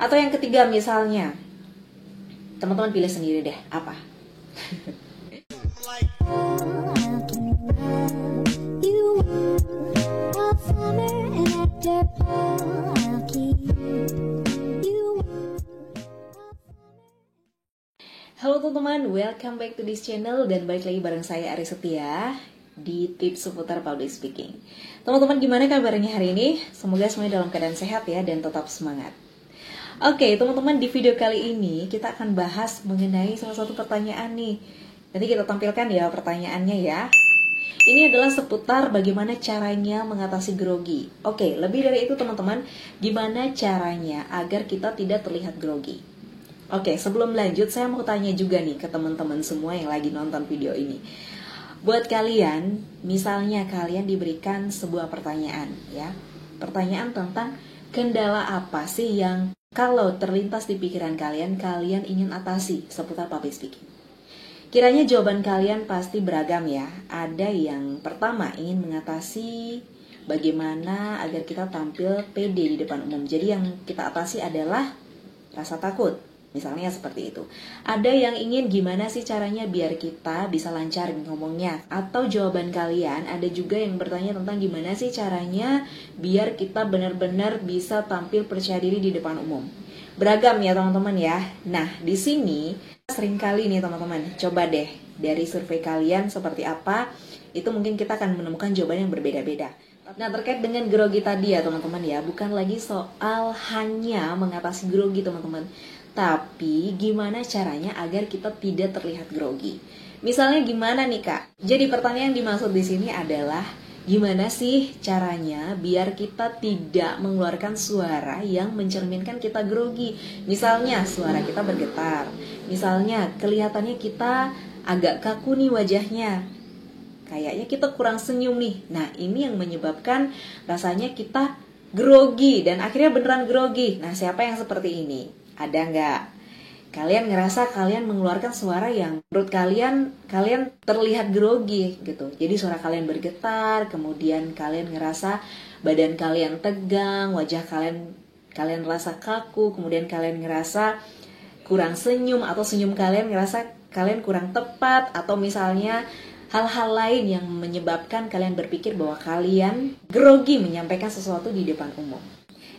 Atau yang ketiga misalnya, teman-teman pilih sendiri deh, apa? Halo teman-teman, welcome back to this channel dan balik lagi bareng saya Aris Setia di tips seputar public speaking. Teman-teman, gimana kabarnya hari ini? Semoga semuanya dalam keadaan sehat ya dan tetap semangat. Oke teman-teman, di video kali ini kita akan bahas mengenai salah satu pertanyaan nih. Nanti kita tampilkan ya pertanyaannya ya. Ini adalah seputar bagaimana caranya mengatasi grogi. Oke, lebih dari itu teman-teman, gimana caranya agar kita tidak terlihat grogi. Oke, sebelum lanjut saya mau tanya juga nih ke teman-teman semua yang lagi nonton video ini. Buat kalian, misalnya kalian diberikan sebuah pertanyaan ya. Pertanyaan tentang kendala apa sih yang kalau terlintas di pikiran kalian, kalian ingin atasi seputar public speaking. Kiranya jawaban kalian pasti beragam ya. Ada yang pertama ingin mengatasi bagaimana agar kita tampil pede di depan umum. Jadi yang kita atasi adalah rasa takut. Misalnya seperti itu. Ada yang ingin gimana sih caranya biar kita bisa lancar ngomongnya. Atau jawaban kalian ada juga yang bertanya tentang gimana sih caranya biar kita benar-benar bisa tampil percaya diri di depan umum. Beragam ya teman-teman ya. Nah di sini seringkali nih teman-teman, coba deh dari survei kalian seperti apa, itu mungkin kita akan menemukan jawaban yang berbeda-beda. Nah terkait dengan grogi tadi ya teman-teman ya, bukan lagi soal hanya mengatasi grogi teman-teman, tapi gimana caranya agar kita tidak terlihat grogi. Misalnya gimana nih kak? Jadi pertanyaan yang dimaksud di sini adalah gimana sih caranya biar kita tidak mengeluarkan suara yang mencerminkan kita grogi. Misalnya suara kita bergetar. Misalnya kelihatannya kita agak kaku nih wajahnya. Kayaknya kita kurang senyum nih. Nah ini yang menyebabkan rasanya kita grogi dan akhirnya beneran grogi. Nah siapa yang seperti ini? Ada nggak? Kalian ngerasa kalian mengeluarkan suara yang menurut kalian terlihat grogi gitu. Jadi suara kalian bergetar, kemudian kalian ngerasa badan kalian tegang, wajah kalian rasa kaku, kemudian kalian ngerasa kurang senyum atau senyum kalian ngerasa kalian kurang tepat, atau misalnya hal-hal lain yang menyebabkan kalian berpikir bahwa kalian grogi menyampaikan sesuatu di depan umum.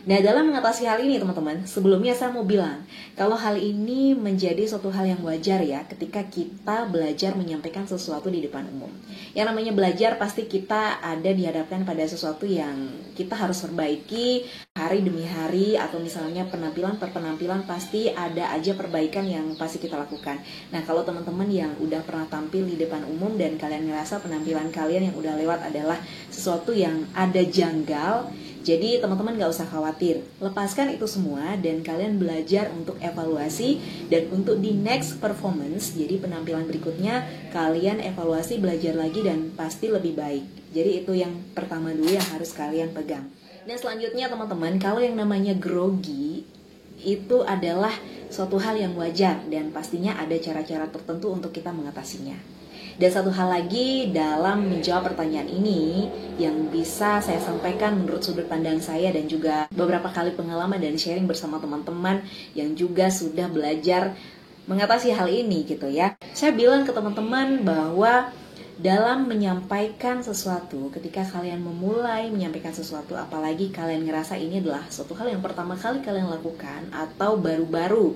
Nah dalam mengatasi hal ini teman-teman, sebelumnya saya mau bilang kalau hal ini menjadi suatu hal yang wajar ya ketika kita belajar menyampaikan sesuatu di depan umum. Yang namanya belajar pasti kita ada dihadapkan pada sesuatu yang kita harus perbaiki hari demi hari, atau misalnya penampilan per penampilan pasti ada aja perbaikan yang pasti kita lakukan. Nah kalau teman-teman yang udah pernah tampil di depan umum dan kalian ngerasa penampilan kalian yang udah lewat adalah sesuatu yang ada janggal, jadi teman-teman gak usah khawatir, lepaskan itu semua dan kalian belajar untuk evaluasi, dan untuk di next performance, jadi penampilan berikutnya kalian evaluasi, belajar lagi dan pasti lebih baik. Jadi itu yang pertama dulu yang harus kalian pegang. Dan selanjutnya teman-teman, kalau yang namanya grogi itu adalah suatu hal yang wajar dan pastinya ada cara-cara tertentu untuk kita mengatasinya. Dan satu hal lagi dalam menjawab pertanyaan ini yang bisa saya sampaikan menurut sudut pandang saya dan juga beberapa kali pengalaman dan sharing bersama teman-teman yang juga sudah belajar mengatasi hal ini gitu ya. Saya bilang ke teman-teman bahwa dalam menyampaikan sesuatu, ketika kalian memulai menyampaikan sesuatu, apalagi kalian ngerasa ini adalah suatu hal yang pertama kali kalian lakukan atau baru-baru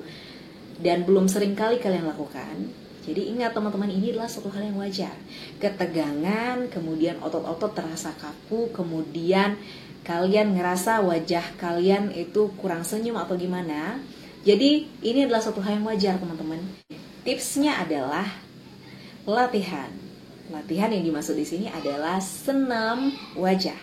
dan belum sering kali kalian lakukan, jadi ingat teman-teman, ini adalah suatu hal yang wajar. Ketegangan, kemudian otot-otot terasa kaku, kemudian kalian ngerasa wajah kalian itu kurang senyum atau gimana. Jadi ini adalah suatu hal yang wajar teman-teman. Tipsnya adalah latihan. Latihan yang dimaksud di sini adalah senam wajah.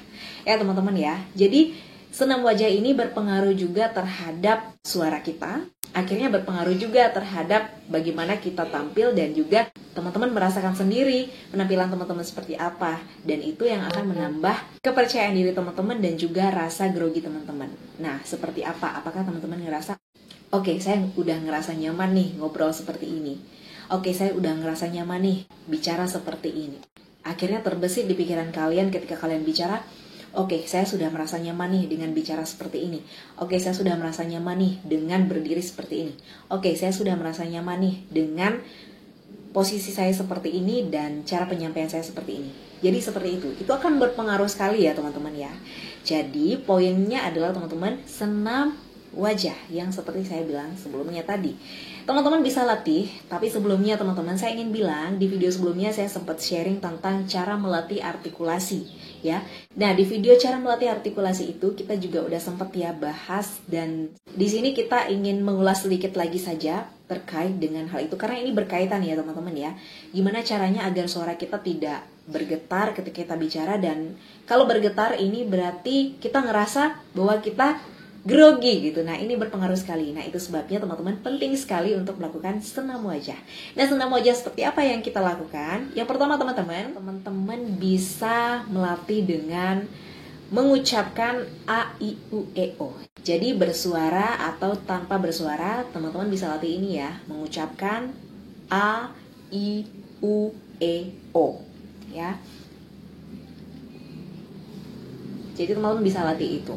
Ya teman-teman ya. Jadi senam wajah ini berpengaruh juga terhadap suara kita. Akhirnya berpengaruh juga terhadap bagaimana kita tampil dan juga teman-teman merasakan sendiri penampilan teman-teman seperti apa. Dan itu yang akan menambah kepercayaan diri teman-teman dan juga rasa grogi teman-teman. Nah, seperti apa? Apakah teman-teman ngerasa, oke, saya udah ngerasa nyaman nih ngobrol seperti ini. Oke, saya udah ngerasa nyaman nih bicara seperti ini. Akhirnya terbesit di pikiran kalian ketika kalian bicara, Oke, saya sudah merasa nyaman nih dengan bicara seperti ini. Oke, saya sudah merasa nyaman nih dengan berdiri seperti ini. Oke, saya sudah merasa nyaman nih dengan posisi saya seperti ini dan cara penyampaian saya seperti ini. Jadi seperti itu. Itu akan berpengaruh sekali ya teman-teman ya. Jadi poinnya adalah teman-teman senam wajah yang seperti saya bilang sebelumnya tadi. Teman-teman bisa latih, tapi sebelumnya teman-teman saya ingin bilang di video sebelumnya saya sempat sharing tentang cara melatih artikulasi ya. Nah, di video cara melatih artikulasi itu kita juga udah sempat ya bahas, dan di sini kita ingin mengulas sedikit lagi saja terkait dengan hal itu karena ini berkaitan ya teman-teman ya. Gimana caranya agar suara kita tidak bergetar ketika kita bicara, dan kalau bergetar ini berarti kita ngerasa bahwa kita grogi gitu. Nah, ini berpengaruh sekali. Nah, itu sebabnya teman-teman penting sekali untuk melakukan senam wajah. Nah, senam wajah seperti apa yang kita lakukan? Yang pertama teman-teman bisa melatih dengan mengucapkan A, I, U, E, O. Jadi bersuara atau tanpa bersuara, teman-teman bisa latih ini ya, mengucapkan A, I, U, E, O ya. Jadi teman-teman bisa latih itu.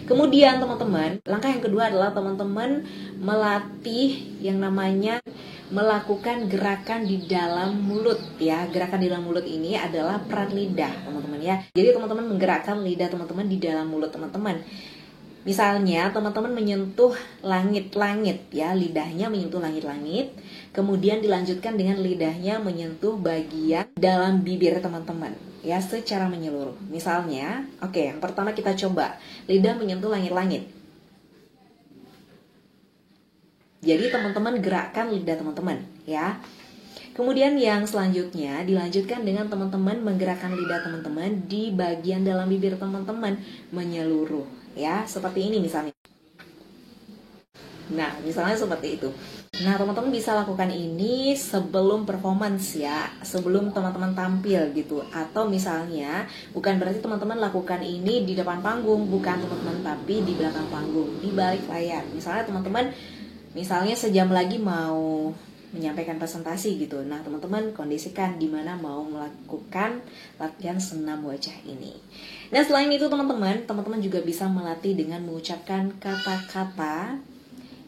Kemudian teman-teman, langkah yang kedua adalah teman-teman melatih yang namanya melakukan gerakan di dalam mulut ya. Gerakan di dalam mulut ini adalah peran lidah teman-teman ya. Jadi teman-teman menggerakkan lidah teman-teman di dalam mulut teman-teman. Misalnya teman-teman menyentuh langit-langit ya, lidahnya menyentuh langit-langit, kemudian dilanjutkan dengan lidahnya menyentuh bagian dalam bibir teman-teman ya, secara menyeluruh. Misalnya, oke, yang pertama kita coba lidah menyentuh langit-langit. Jadi teman-teman gerakkan lidah teman-teman ya. Kemudian yang selanjutnya dilanjutkan dengan teman-teman menggerakkan lidah teman-teman di bagian dalam bibir teman-teman menyeluruh ya, seperti ini misalnya. Nah, misalnya seperti itu. Nah, teman-teman bisa lakukan ini sebelum performance ya, sebelum teman-teman tampil gitu. Atau misalnya, bukan berarti teman-teman lakukan ini di depan panggung, bukan teman-teman, tapi di belakang panggung, di balik layar. Misalnya teman-teman, misalnya sejam lagi mau menyampaikan presentasi gitu. Nah, teman-teman kondisikan di mana mau melakukan latihan senam wajah ini. Nah, selain itu teman-teman juga bisa melatih dengan mengucapkan kata-kata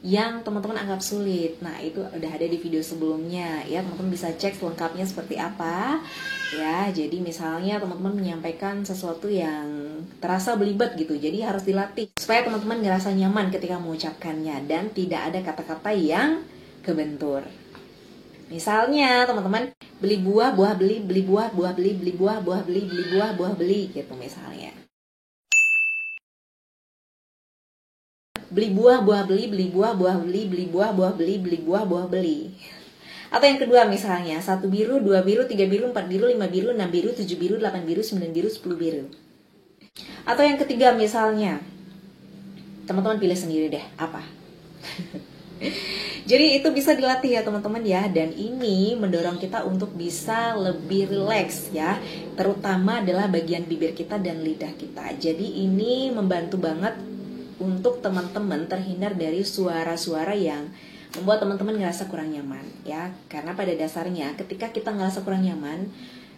yang teman-teman anggap sulit. Nah, itu udah ada di video sebelumnya ya. Teman-teman bisa cek selengkapnya seperti apa ya. Jadi misalnya teman-teman menyampaikan sesuatu yang terasa belibet gitu, jadi harus dilatih supaya teman-teman ngerasa nyaman ketika mengucapkannya dan tidak ada kata-kata yang kebentur. Misalnya teman-teman beli buah, buah beli, beli buah, buah beli, beli buah, buah beli, beli buah, buah beli gitu misalnya. Beli buah, buah beli, beli buah, buah beli, beli buah, buah beli, beli buah, buah beli. Atau yang kedua misalnya 1 biru, 2 biru, 3 biru, 4 biru, 5 biru, 6 biru, 7 biru, 8 biru, 9 biru, 10 biru. Atau yang ketiga misalnya, teman-teman pilih sendiri deh apa. Jadi itu bisa dilatih ya teman-teman ya. Dan ini mendorong kita untuk bisa lebih rileks ya, terutama adalah bagian bibir kita dan lidah kita. Jadi ini membantu banget untuk teman-teman terhindar dari suara-suara yang membuat teman-teman ngerasa kurang nyaman ya. Karena pada dasarnya ketika kita ngerasa kurang nyaman,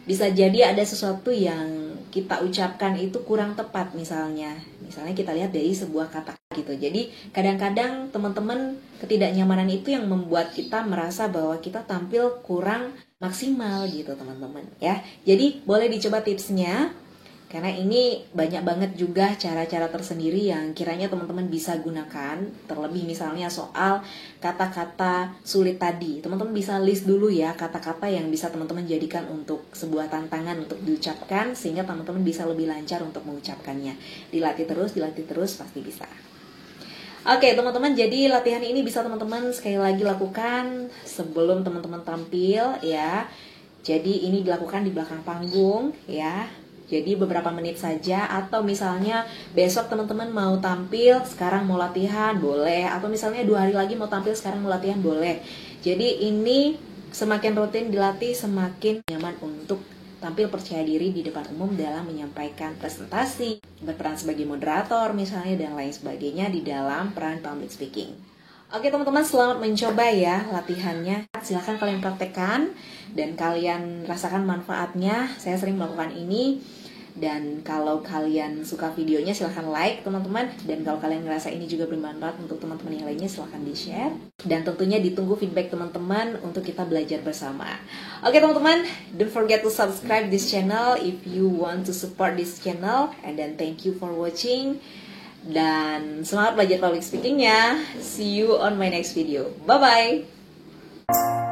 bisa jadi ada sesuatu yang kita ucapkan itu kurang tepat misalnya kita lihat dari sebuah kata gitu. Jadi kadang-kadang teman-teman ketidaknyamanan itu yang membuat kita merasa bahwa kita tampil kurang maksimal gitu teman-teman ya. Jadi boleh dicoba tipsnya, karena ini banyak banget juga cara-cara tersendiri yang kiranya teman-teman bisa gunakan. Terlebih misalnya soal kata-kata sulit tadi, teman-teman bisa list dulu ya kata-kata yang bisa teman-teman jadikan untuk sebuah tantangan untuk diucapkan, sehingga teman-teman bisa lebih lancar untuk mengucapkannya. Dilatih terus pasti bisa. Oke teman-teman, jadi latihan ini bisa teman-teman sekali lagi lakukan sebelum teman-teman tampil ya. Jadi ini dilakukan di belakang panggung ya. Jadi beberapa menit saja, atau misalnya besok teman-teman mau tampil, sekarang mau latihan, boleh. Atau misalnya 2 hari lagi mau tampil, sekarang mau latihan, boleh. Jadi ini semakin rutin dilatih, semakin nyaman untuk tampil percaya diri di depan umum dalam menyampaikan presentasi, berperan sebagai moderator misalnya, dan lain sebagainya di dalam peran public speaking. Oke teman-teman, selamat mencoba ya latihannya. Silahkan kalian praktekkan dan kalian rasakan manfaatnya. Saya sering melakukan ini Dan kalau kalian suka videonya silahkan like teman-teman. Dan kalau kalian ngerasa ini juga bermanfaat untuk teman-teman yang lainnya, silahkan di-share. Dan tentunya ditunggu feedback teman-teman untuk kita belajar bersama. Oke teman-teman, don't forget to subscribe this channel if you want to support this channel. And then thank you for watching. Dan semangat belajar public speakingnya. See you on my next video. Bye-bye.